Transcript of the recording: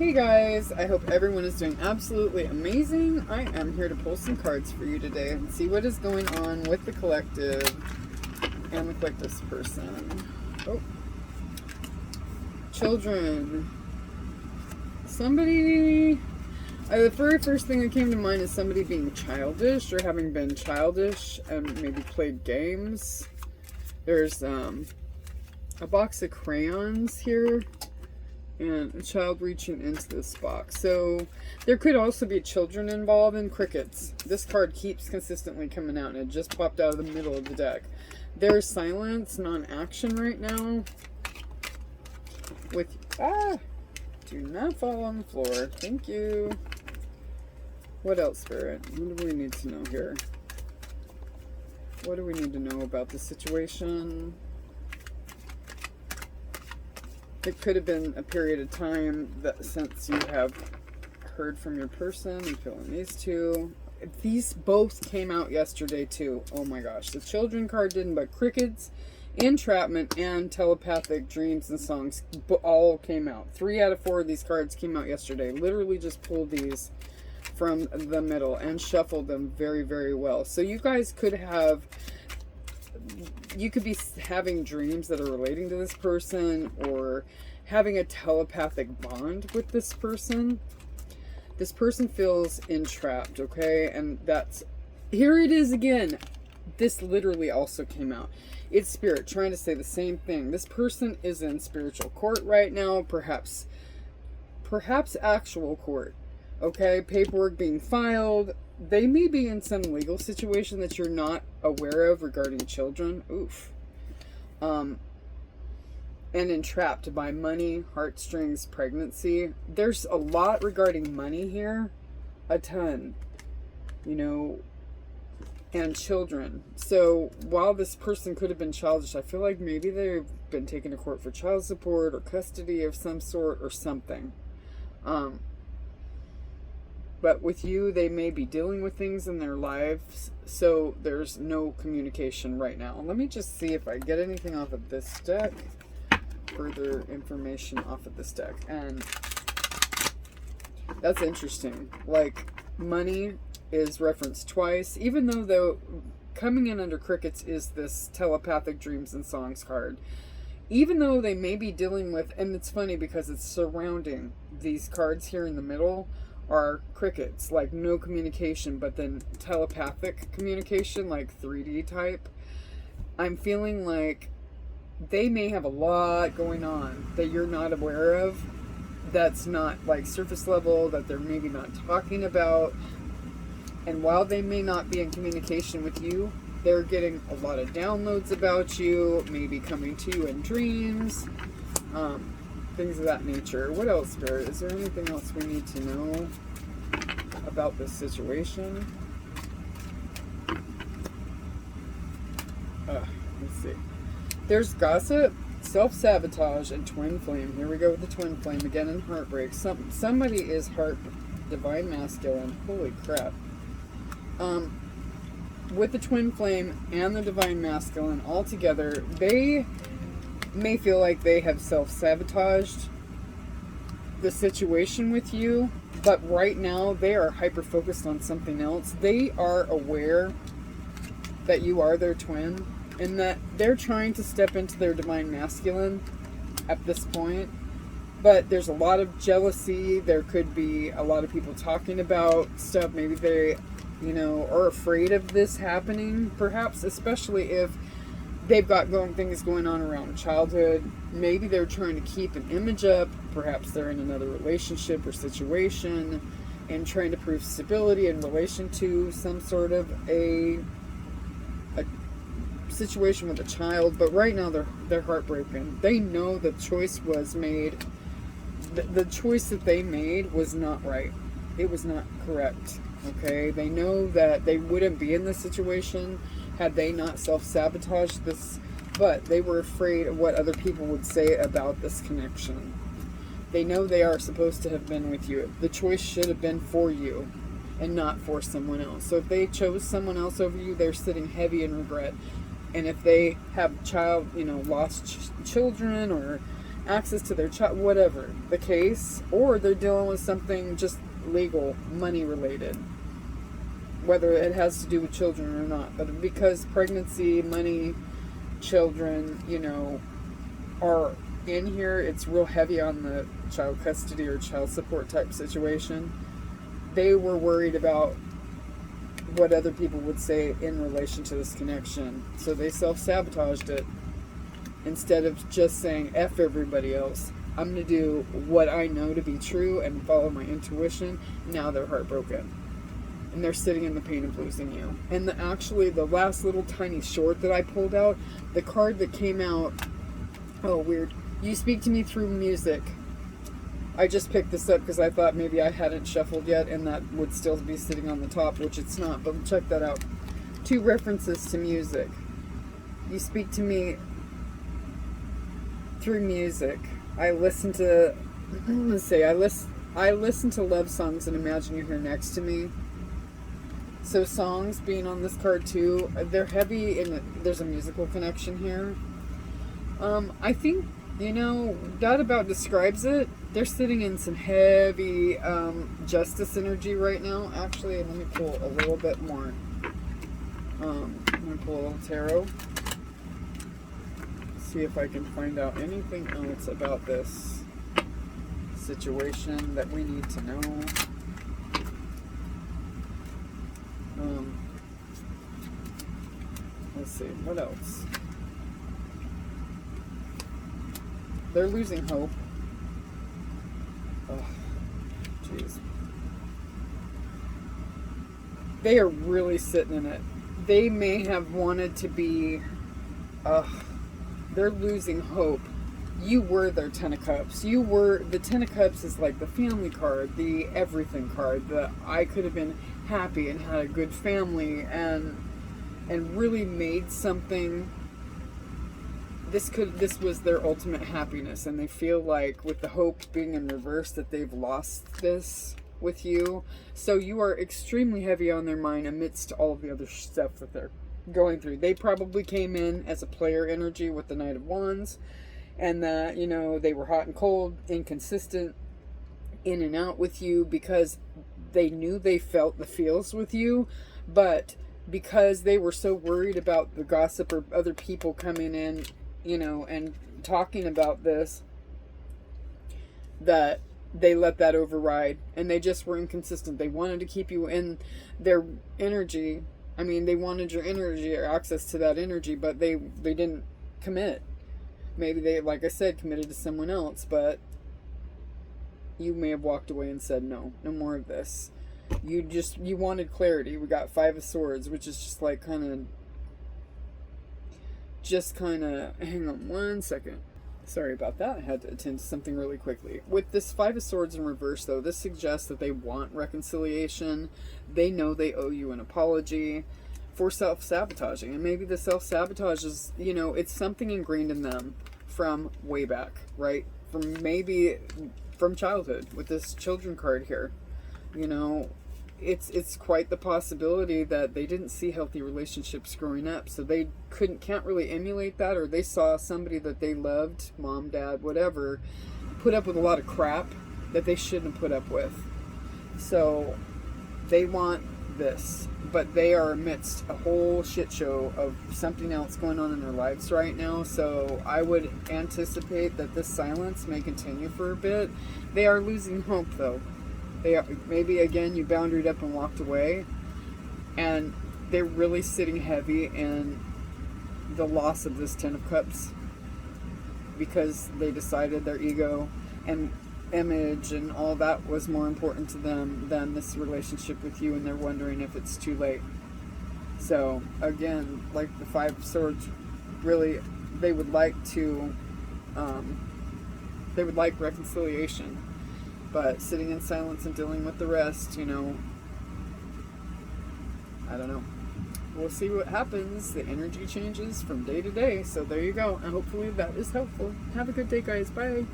Hey guys, I hope everyone is doing absolutely amazing. I am here to pull some cards for you today and see what is going on with the collective and the collective's person. Oh, children. Somebody, the very first thing that came to mind is somebody being childish or having been childish and maybe played games. There's a box of crayons here. And a child reaching into this box. So there could also be children involved in crickets. This card keeps consistently coming out and it just popped out of the middle of the deck. There's silence, non-action right now. With, do not fall on the floor. Thank you. What else, Spirit? What do we need to know here? What do we need to know about the situation? It could have been a period of time that since you have heard from your person. I'm feeling these two. These both came out yesterday too. Oh my gosh. The children card didn't, but crickets, entrapment, and telepathic dreams and songs all came out. 3 out of 4 of these cards came out yesterday. Literally just pulled these from the middle and shuffled them very, very well. So you guys could have... You could be having dreams that are relating to this person or having a telepathic bond with this person. This person feels entrapped, okay? And that's... Here it is again. This literally also came out. It's Spirit trying to say the same thing. This person is in spiritual court right now. Perhaps actual court. Okay? Paperwork being filed. They may be in some legal situation that you're not aware of regarding children. Oof. And entrapped by money, heartstrings, pregnancy. There's a lot regarding money here. A ton. You know, and children. So while this person could have been childish, I feel like maybe they've been taken to court for child support or custody of some sort or something. But with you, they may be dealing with things in their lives, so there's no communication right now. Let me just see if I get anything off of this deck. Further information off of this deck. And that's interesting. Like, money is referenced twice, even though coming in under crickets is this telepathic dreams and songs card. Even though they may be dealing with, and it's funny because it's surrounding these cards here in the middle, are crickets, like no communication, but then telepathic communication, like 3D type. I'm feeling like they may have a lot going on that you're not aware of, that's not like surface level, that they're maybe not talking about. And while they may not be in communication with you, they're getting a lot of downloads about you, maybe coming to you in dreams, things of that nature. What else, Spirit? Is there anything else we need to know about this situation? Let's see. There's gossip, self-sabotage, and twin flame. Here we go with the twin flame again in Heartbreak. Somebody is divine masculine. Holy crap. With the twin flame and the divine masculine all together, they may feel like they have self-sabotaged the situation with you, but right now they are hyper-focused on something else. They are aware that you are their twin and that they're trying to step into their divine masculine at this point, but there's a lot of jealousy. There could be a lot of people talking about stuff. Maybe they, are afraid of this happening, perhaps, especially if they've got things going on around childhood. Maybe they're trying to keep an image up. Perhaps they're in another relationship or situation and trying to prove stability in relation to some sort of a situation with a child. But right now they're heartbroken. They know the choice was made. The choice that they made was not right. It was not correct. Okay? They know that they wouldn't be in this situation had they not self-sabotaged this, but they were afraid of what other people would say about this connection. They know they are supposed to have been with you. The choice should have been for you and not for someone else. So if they chose someone else over you, they're sitting heavy in regret. And if they have lost children or access to their child, whatever the case, or they're dealing with something just legal, money related, whether it has to do with children or not. But because pregnancy, money, children, are in here, it's real heavy on the child custody or child support type situation. They were worried about what other people would say in relation to this connection, so they self-sabotaged it. Instead of just saying F everybody else, I'm going to do what I know to be true and follow my intuition. Now they're heartbroken. And they're sitting in the pain of losing you. And actually, the last little tiny short that I pulled out, the card that came out, oh, weird. You speak to me through music. I just picked this up because I thought maybe I hadn't shuffled yet and that would still be sitting on the top, which it's not. But check that out. 2 references to music. You speak to me through music. I listen to, I listen to love songs and imagine you're here next to me. So songs being on this card too, they're heavy and there's a musical connection here. I think, that about describes it. They're sitting in some heavy justice energy right now. Actually, let me pull a little bit more. I'm going to pull a little tarot. See if I can find out anything else about this situation that we need to know. Let's see, what else? They're losing hope. Oh, jeez. They are really sitting in it. They may have wanted to be, they're losing hope. You were their 10 of Cups. The 10 of Cups is like the family card, the everything card, the I could have been happy and had a good family and really made something. This was their ultimate happiness, and they feel like with the hope being in reverse that they've lost this with you. So you are extremely heavy on their mind amidst all of the other stuff that they're going through. They probably came in as a player energy with the Knight of Wands, and that, they were hot and cold, inconsistent, in and out with you because they knew they felt the feels with you, but because they were so worried about the gossip or other people coming in, and talking about this, that they let that override, and they just were inconsistent. They wanted to keep you in their energy. I mean, they wanted your energy or access to that energy, but they didn't commit. Maybe they, like I said, committed to someone else, but you may have walked away and said, no more of this. You wanted clarity. We got 5 of Swords, which is just like hang on one second. Sorry about that. I had to attend to something really quickly. With this 5 of Swords in reverse, though, this suggests that they want reconciliation. They know they owe you an apology for self-sabotaging. And maybe the self-sabotage is, it's something ingrained in them from way back, right? From childhood, with this children card here. It's quite the possibility that they didn't see healthy relationships growing up, so they can't really emulate that, or they saw somebody that they loved, mom, dad, whatever, put up with a lot of crap that they shouldn't have put up with. So they want this, but they are amidst a whole shit show of something else going on in their lives right now. So I would anticipate that this silence may continue for a bit. They are losing hope, though. Maybe again you boundaried up and walked away, and they're really sitting heavy in the loss of this 10 of Cups because they decided their ego and image and all that was more important to them than this relationship with you, and they're wondering if it's too late. So again, like the 5 of Swords, really they would like reconciliation. But sitting in silence and dealing with the rest, I don't know. We'll see what happens. The energy changes from day to day. So there you go. And hopefully that is helpful. Have a good day, guys. Bye.